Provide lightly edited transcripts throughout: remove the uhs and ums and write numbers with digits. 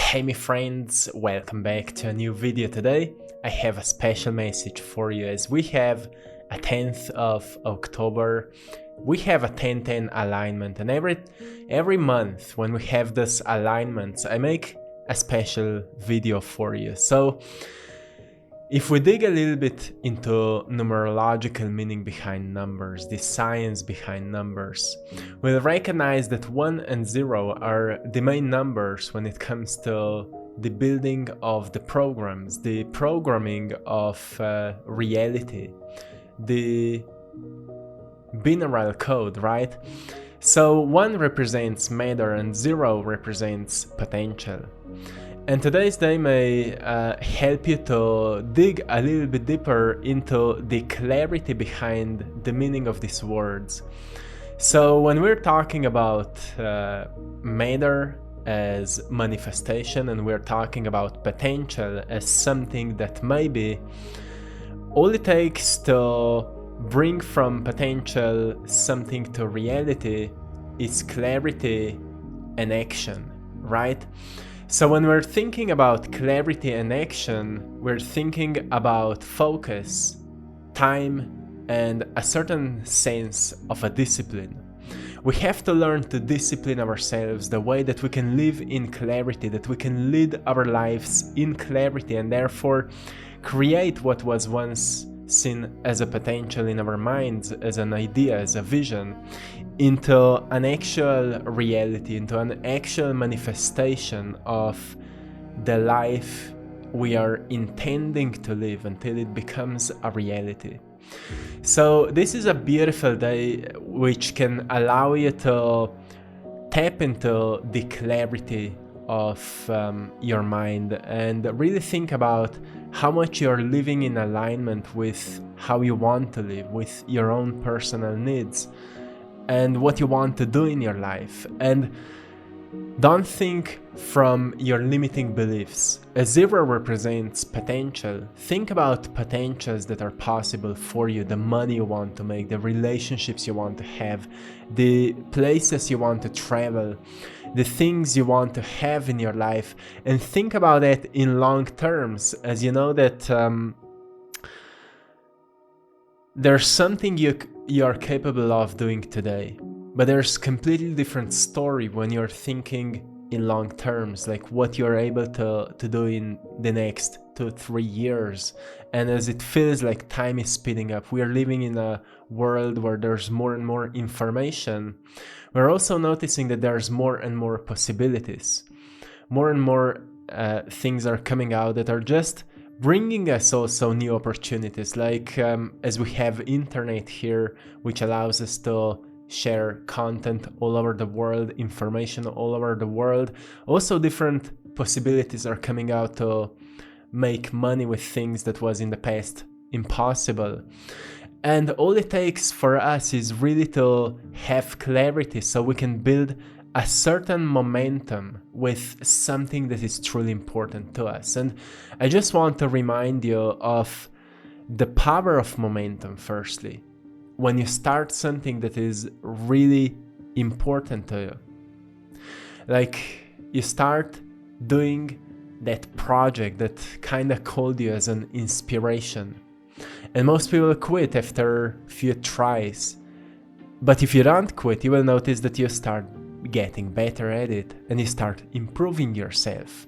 Hey my friends, welcome back to a new video today. I have a special message for you as we have a 10th of October. We have a 10-10 alignment, and every month when we have this alignments, I make a special video for you. So if we dig a little bit into numerological meaning behind numbers, the science behind numbers, we'll recognize that 1 and 0 are the main numbers when it comes to the building of the programs, the programming of reality, the binaural code, right? So 1 represents matter and 0 represents potential. And today's day may help you to dig a little bit deeper into the clarity behind the meaning of these words. So when we're talking about matter as manifestation, and we're talking about potential as something that maybe all it takes to bring from potential something to reality is clarity and action, right? So when we're thinking about clarity and action, we're thinking about focus, time, and a certain sense of a discipline. We have to learn to discipline ourselves the way that we can live in clarity, that we can lead our lives in clarity, and therefore create what was once seen as a potential in our minds, as an idea, as a vision, into an actual reality, into an actual manifestation of the life we are intending to live until it becomes a reality. So this is a beautiful day which can allow you to tap into the clarity of your mind and really think about how much you're living in alignment with how you want to live, with your own personal needs and what you want to do in your life. And don't think from your limiting beliefs. A 0 represents potential. Think about potentials that are possible for you, the money you want to make, the relationships you want to have, the places you want to travel, the things you want to have in your life, and think about it in long terms, as you know that there's something you're capable of doing today, but there's completely different story when you're thinking in long terms, like what you're able to do in the next 2-3 years. And as it feels like time is speeding up, we are living in a world where there's more and more information. We're also noticing that there's more and more possibilities. More and more things are coming out that are just bringing us also new opportunities, like as we have internet here, which allows us to share content all over the world, information all over the world. Also different possibilities are coming out to make money with things that was in the past impossible. And all it takes for us is really to have clarity so we can build a certain momentum with something that is truly important to us. And I just want to remind you of the power of momentum firstly. When you start something that is really important to you, like you start doing that project that kind of called you as an inspiration, and most people quit after a few tries. But if you don't quit, you will notice that you start getting better at it and you start improving yourself.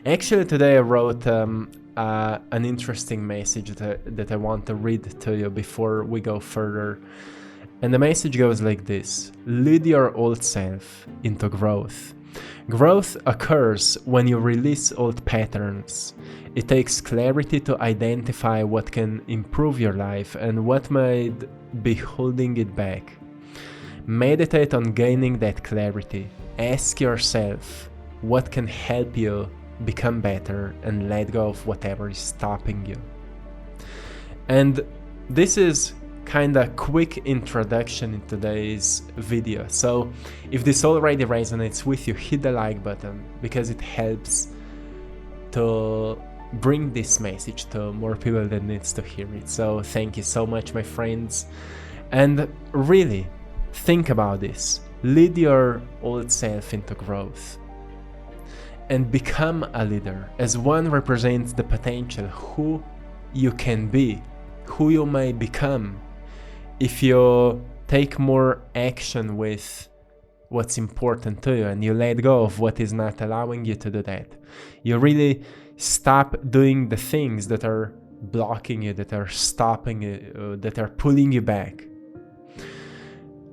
Actually, today I wrote an interesting message that I want to read to you before we go further. And the message goes like this: lead your old self into growth. Growth occurs when you release old patterns. It takes clarity to identify what can improve your life and what might be holding it back. Meditate on gaining that clarity. Ask yourself what can help you become better and let go of whatever is stopping you. And this is kind of quick introduction in today's video. So if this already resonates with you, hit the like button because it helps to bring this message to more people that needs to hear it. So thank you so much, my friends. And really think about this. Lead your old self into growth. and become a leader, as one represents the potential, who you can be, who you may become, if you take more action with what's important to you and you let go of what is not allowing you to do that. You really stop doing the things that are blocking you, that are stopping you, that are pulling you back.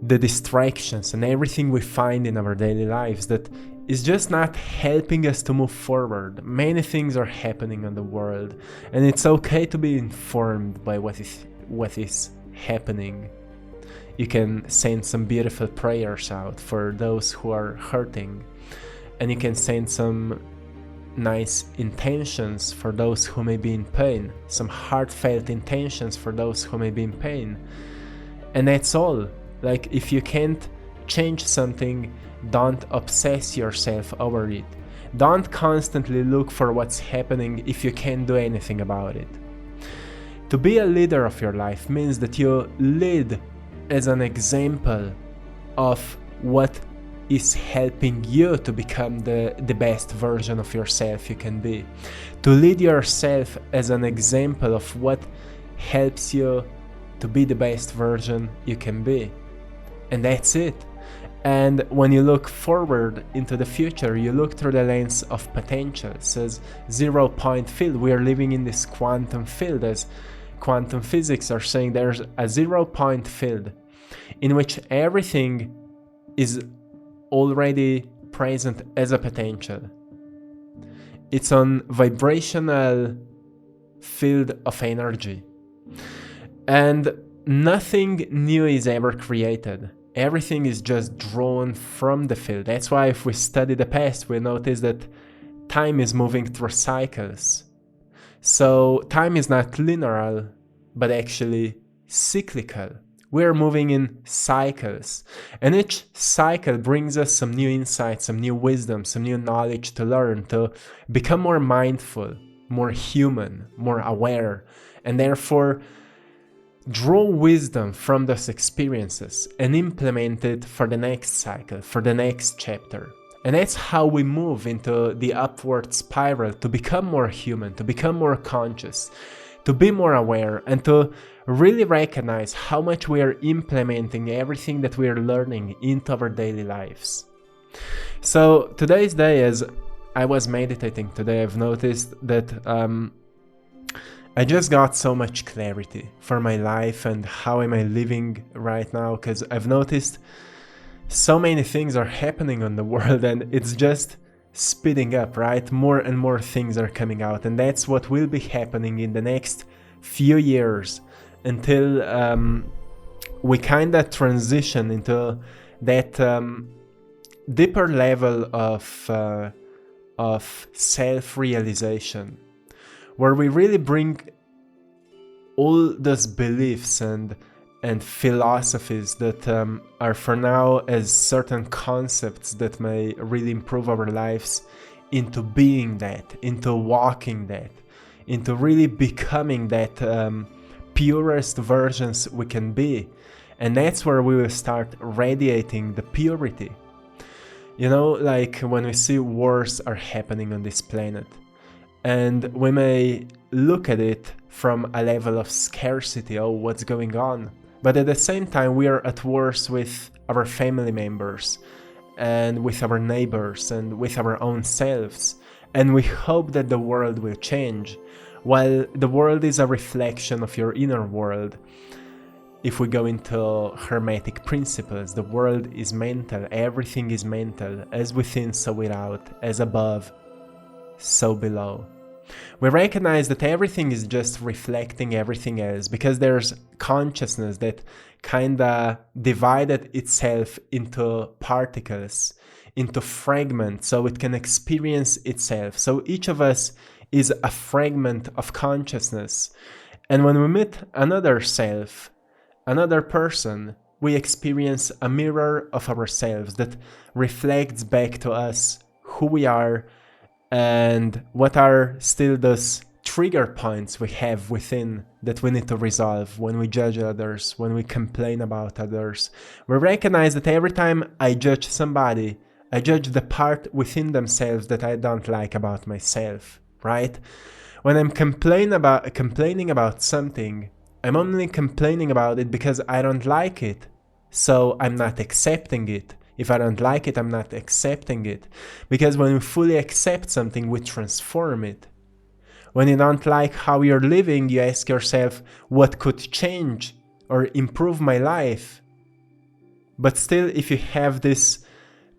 The distractions and everything we find in our daily lives that is just not helping us to move forward. Many things are happening in the world, and it's okay to be informed by what is happening. You can send some beautiful prayers out for those who are hurting, and you can send some nice intentions for those who may be in pain, some heartfelt intentions for those who may be in pain. And that's all. Like, if you can't change something, don't obsess yourself over it. Don't constantly look for what's happening if you can't do anything about it. To be a leader of your life means that you lead as an example of what is helping you to become the best version of yourself you can be. To lead yourself as an example of what helps you to be the best version you can be. And that's it. And when you look forward into the future, you look through the lens of potential. It says 0 point field. We are living in this quantum field, as quantum physics are saying there's a 0 point field in which everything is already present as a potential. It's on vibrational field of energy. And nothing new is ever created. Everything is just drawn from the field. That's why if we study the past, we notice that time is moving through cycles. So time is not linear, but actually cyclical. We're moving in cycles. And each cycle brings us some new insights, some new wisdom, some new knowledge to learn, to become more mindful, more human, more aware, and therefore draw wisdom from those experiences and implement it for the next cycle, for the next chapter. And that's how we move into the upward spiral, to become more human, to become more conscious, to be more aware, and to really recognize how much we are implementing everything that we are learning into our daily lives. So today's day, as I was meditating today, I've noticed that I just got so much clarity for my life and how am I living right now, because I've noticed so many things are happening in the world and it's just speeding up, right? More and more things are coming out, and that's what will be happening in the next few years until we kind of transition into that deeper level of self-realization, where we really bring all those beliefs and philosophies that are for now as certain concepts that may really improve our lives into being that, into walking that, into really becoming that purest versions we can be. And that's where we will start radiating the purity. You know, like when we see wars are happening on this planet, and we may look at it from a level of scarcity, oh, what's going on? But at the same time, we are at wars with our family members and with our neighbors and with our own selves. And we hope that the world will change. While the world is a reflection of your inner world, if we go into Hermetic principles, the world is mental, everything is mental, as within, so without, as above, so below. We recognize that everything is just reflecting everything else, because there's consciousness that kinda divided itself into particles, into fragments, so it can experience itself. So each of us is a fragment of consciousness. And when we meet another self, another person, we experience a mirror of ourselves that reflects back to us who we are and what are still those trigger points we have within that we need to resolve when we judge others, when we complain about others. We recognize that every time I judge somebody, I judge the part within themselves that I don't like about myself, right? When I'm complaining about something, I'm only complaining about it because I don't like it. So I'm not accepting it. If I don't like it, I'm not accepting it. Because when we fully accept something, we transform it. When you don't like how you're living, you ask yourself, what could change or improve my life? But still, if you have this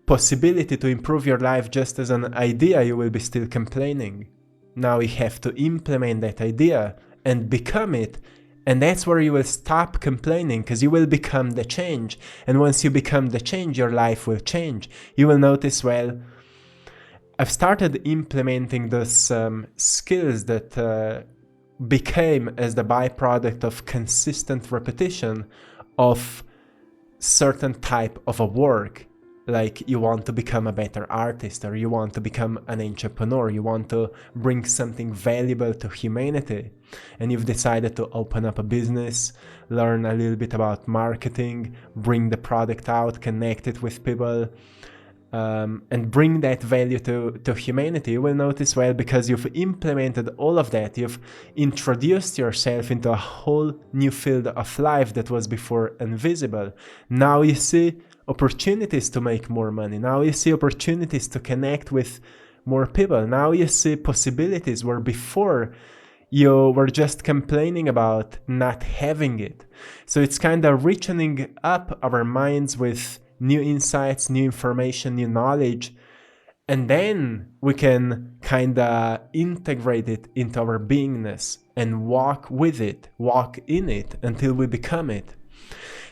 possibility to improve your life just as an idea, you will be still complaining. Now you have to implement that idea and become it. And that's where you will stop complaining, because you will become the change. And once you become the change, your life will change. You will notice, well, I've started implementing those skills that became as the byproduct of consistent repetition of certain type of a work. Like you want to become a better artist, or you want to become an entrepreneur, you want to bring something valuable to humanity, and you've decided to open up a business, learn a little bit about marketing, bring the product out, connect it with people, and bring that value to humanity. You will notice, well, because you've implemented all of that, you've introduced yourself into a whole new field of life that was before invisible. Now you see opportunities to make more money. Now you see opportunities to connect with more people. Now you see possibilities where before you were just complaining about not having it. So it's kind of richening up our minds with new insights, new information, new knowledge, and then we can kind of integrate it into our beingness and walk with it, walk in it until we become it.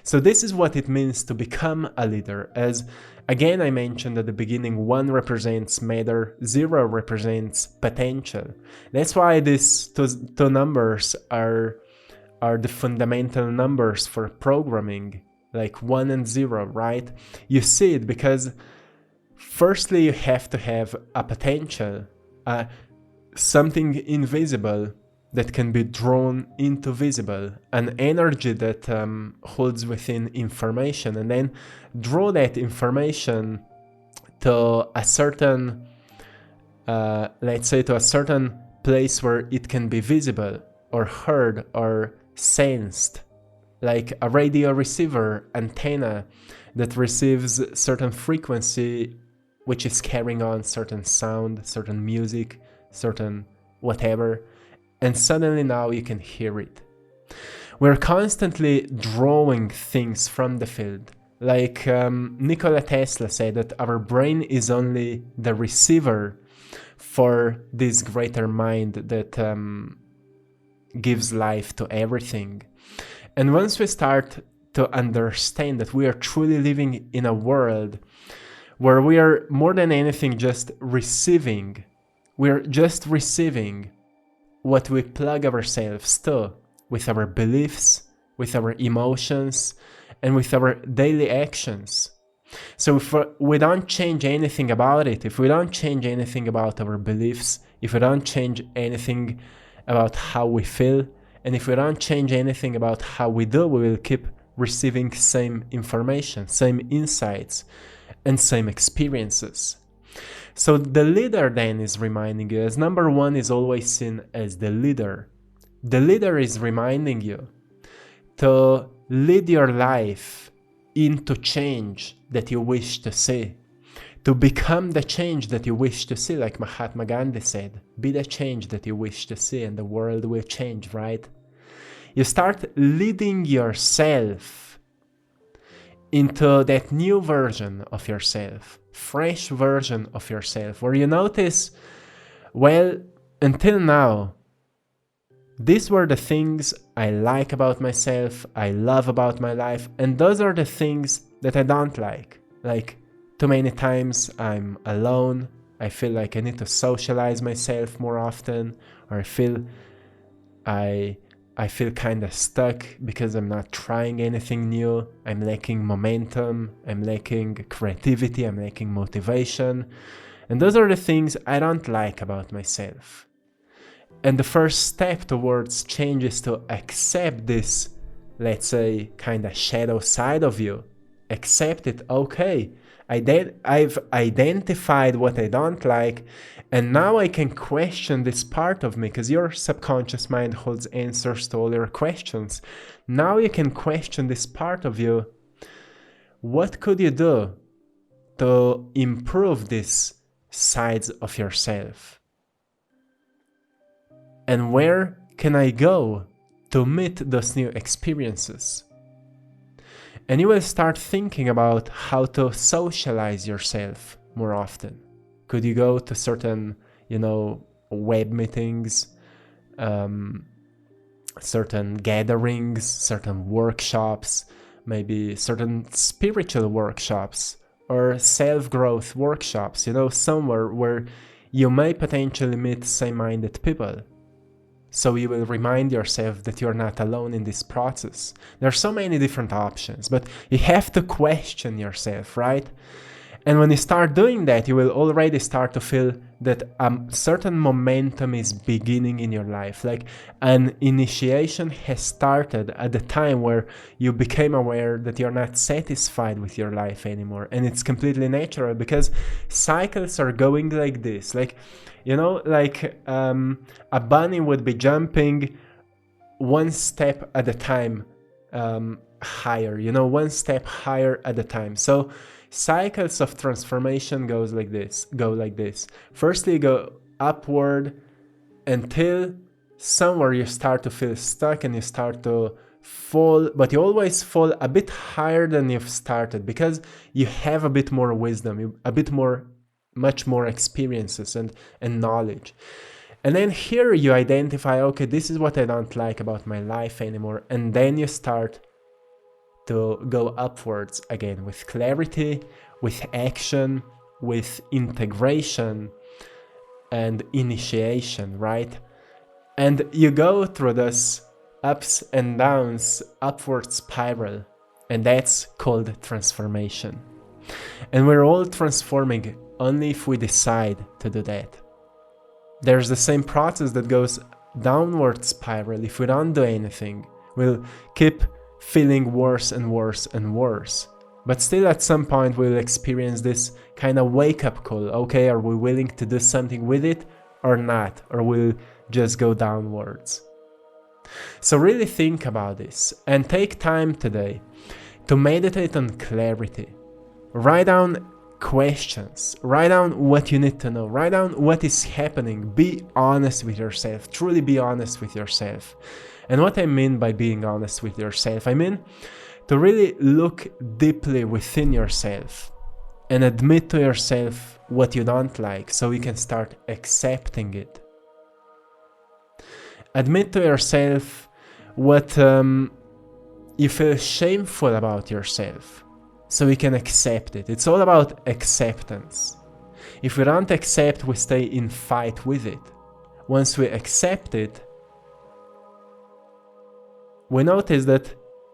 So this is what it means to become a leader. As again I mentioned at the beginning, 1 represents matter, 0 represents potential. That's why these two numbers are the fundamental numbers for programming, like 1 and 0, right? You see it because firstly you have to have a potential, something invisible that can be drawn into visible, an energy that holds within information, and then draw that information to a certain, let's say to a certain place where it can be visible or heard or sensed, like a radio receiver antenna that receives certain frequency which is carrying on certain sound, certain music, certain whatever, and suddenly now you can hear it. We're constantly drawing things from the field. Like Nikola Tesla said that our brain is only the receiver for this greater mind that gives life to everything. And once we start to understand that we are truly living in a world where we are more than anything just receiving, we're just receiving what we plug ourselves to with our beliefs, with our emotions, and with our daily actions. So if we don't change anything about it, if we don't change anything about our beliefs, if we don't change anything about how we feel, and if we don't change anything about how we do, we will keep receiving same information, same insights, and same experiences. So the leader then is reminding you, as number 1 is always seen as the leader. The leader is reminding you to lead your life into change that you wish to see, to become the change that you wish to see, like Mahatma Gandhi said, be the change that you wish to see and the world will change, right? You start leading yourself into that new version of yourself, fresh version of yourself, where you notice, well, until now, these were the things I like about myself, I love about my life, and those are the things that I don't like. Like, too many times I'm alone, I feel like I need to socialize myself more often, or I feel kind of stuck because I'm not trying anything new, I'm lacking momentum, I'm lacking creativity, I'm lacking motivation, and those are the things I don't like about myself. And the first step towards change is to accept this, let's say, kind of shadow side of you. Accept it, okay, I've identified what I don't like, and now I can question this part of me, because your subconscious mind holds answers to all your questions. Now you can question this part of you. What could you do to improve these sides of yourself? And where can I go to meet those new experiences? And you will start thinking about how to socialize yourself more often. Could you go to certain, web meetings, certain gatherings, certain workshops, maybe certain spiritual workshops or self-growth workshops, somewhere where you may potentially meet same-minded people. So you will remind yourself that you're not alone in this process. There are so many different options, but you have to question yourself, right? And when you start doing that, you will already start to feel that a certain momentum is beginning in your life. Like an initiation has started at the time where you became aware that you're not satisfied with your life anymore. And it's completely natural, because cycles are going like this. Like, a bunny would be jumping one step at a time higher, one step higher at a time. So cycles of transformation go like this. Firstly, you go upward until somewhere you start to feel stuck and you start to fall, but you always fall a bit higher than you've started, because you have a bit more wisdom, much more experiences and knowledge. And then here you identify, okay, this is what I don't like about my life anymore. And then you start to go upwards again with clarity, with action, with integration and initiation, right? And you go through this ups and downs, upward spiral, and that's called transformation. And we're all transforming only if we decide to do that. There's the same process that goes downward spiral. If we don't do anything, we'll keep feeling worse and worse and worse. But still at some point we'll experience this kind of wake-up call. Okay, are we willing to do something with it or not? Or we'll just go downwards. So really think about this and take time today to meditate on clarity. Write down questions, write down what you need to know, write down what is happening. Be honest with yourself, truly be honest with yourself. And what I mean by being honest with yourself, I mean to really look deeply within yourself and admit to yourself what you don't like, so you can start accepting it. Admit to yourself what you feel shameful about yourself, so we can accept it. It's all about acceptance. If we don't accept, we stay in fight with it. Once we accept it, we notice that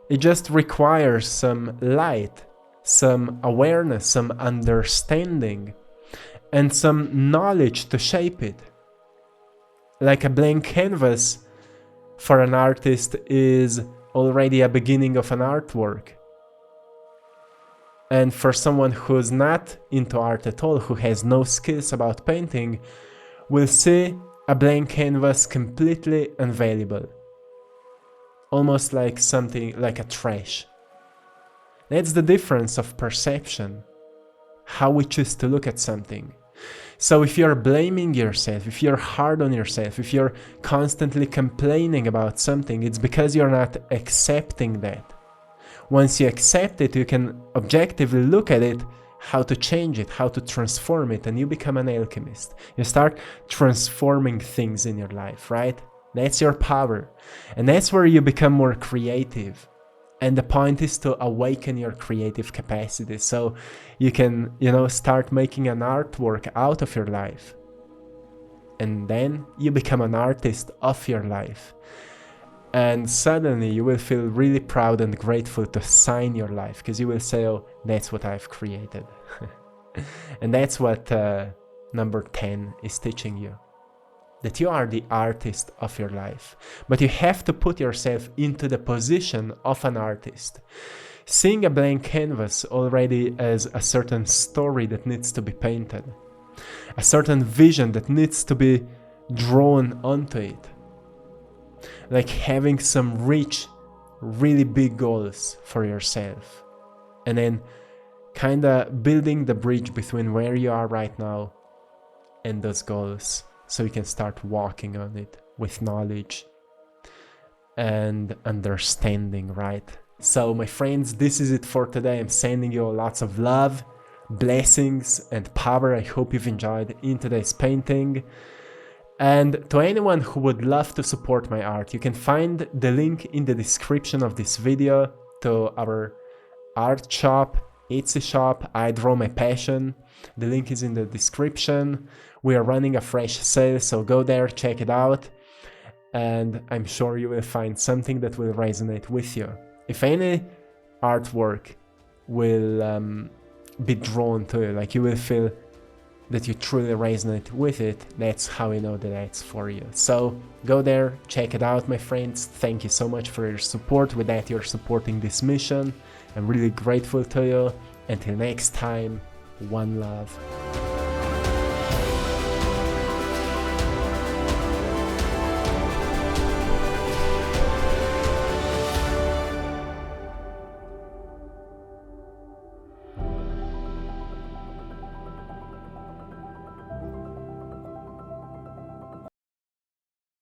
it just requires some light, some awareness, some understanding, and some knowledge to shape it. Like a blank canvas for an artist is already a beginning of an artwork. And for someone who's not into art at all, who has no skills about painting, will see a blank canvas completely invaluable. Almost like something like a trash. That's the difference of perception, how we choose to look at something. So if you're blaming yourself, if you're hard on yourself, if you're constantly complaining about something, it's because you're not accepting that. Once you accept it, you can objectively look at it, how to change it, how to transform it, and you become an alchemist. You start transforming things in your life, right? That's your power. And that's where you become more creative. And the point is to awaken your creative capacity, so you can, start making an artwork out of your life. And then you become an artist of your life. And suddenly you will feel really proud and grateful to sign your life, because you will say, oh, that's what I've created. And that's what number 10 is teaching you. That you are the artist of your life. But you have to put yourself into the position of an artist. seeing a blank canvas already as a certain story that needs to be painted, a certain vision that needs to be drawn onto it. Like having some rich, really big goals for yourself. And then kinda building the bridge between where you are right now and those goals, so you can start walking on it with knowledge and understanding, right? So my friends, this is it for today. I'm sending you lots of love, blessings and power. I hope you've enjoyed in today's painting. And to anyone who would love to support my art, you can find the link in the description of this video to our art shop, Etsy shop, I Draw My Passion. The link is in the description. We are running a fresh sale, so go there, check it out, and I'm sure you will find something that will resonate with you. If any artwork will be drawn to you, like you will feel that you truly resonate with it, that's how you know that that's for you. So go there, check it out, my friends. Thank you so much for your support. With that, you're supporting this mission. I'm really grateful to you. Until next time, one love.